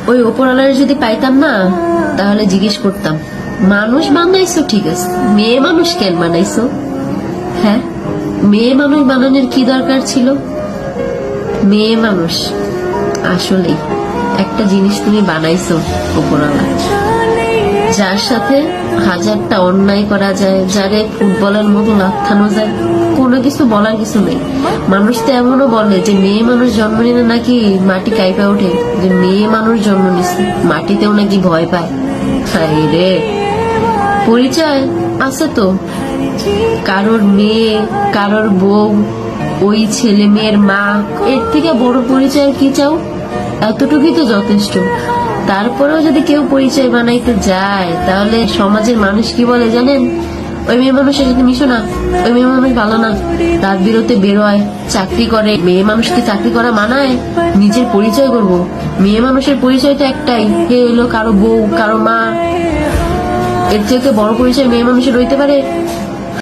ওই ওপরওয়ালার যদি পাইতাম না, তাহলে জিজ্ঞেস করতাম, মানুষ বানাইছো ঠিক আছে, মেয়ে মানুষ কেন বানাইছো? হ্যাঁ, মেয়ে মানুষ বানানোর কি দরকার ছিল? মেয়ে মানুষ আসলেই একটা জিনিস তুমি বানাইছো ওপরওয়ালা, যার সাথে হাজারটা অন্যায় করা যায়, যারে ফুটবলের মতো লাথানো যায়, কোনো কিছু বলার কিছু নেই। মানুষ তো এমনও বলে যে মেয়ে মানুষ জন্ম নিলে নাকি মাটি কাইপা ওঠে, যে মেয়ে মানুষ জন্ম নিচ্ছে মাটিতেও নাকি ভয় পায়। হায় রে, পরিচয় আছে তো, কারোর মেয়ে, কারোর বউ, ওই ছেলে মেয়ের মা, এর থেকে বড় পরিচয় কি চাও? এতটুকুই তো যথেষ্ট। তারপরেও যদি কেউ পরিচয় বানাইতে যায়, তাহলে সমাজের মানুষ কি বলে জানেন? ওই মেয়ে মানুষের সাথে মিশো না, ওই মেয়ে মানুষ ভালো না, তার বিরুদ্ধে বেরোয়, চাকরি করে। মেয়ে মানুষকে চাকরি করা মানায়? নিজের পরিচয় করব, মেয়ে মানুষের পরিচয় তো একটাই, হে হলো কারো বউ, কারো মা। এর থেকে বড় পরিচয় মেয়ে মানুষের রইতে পারে?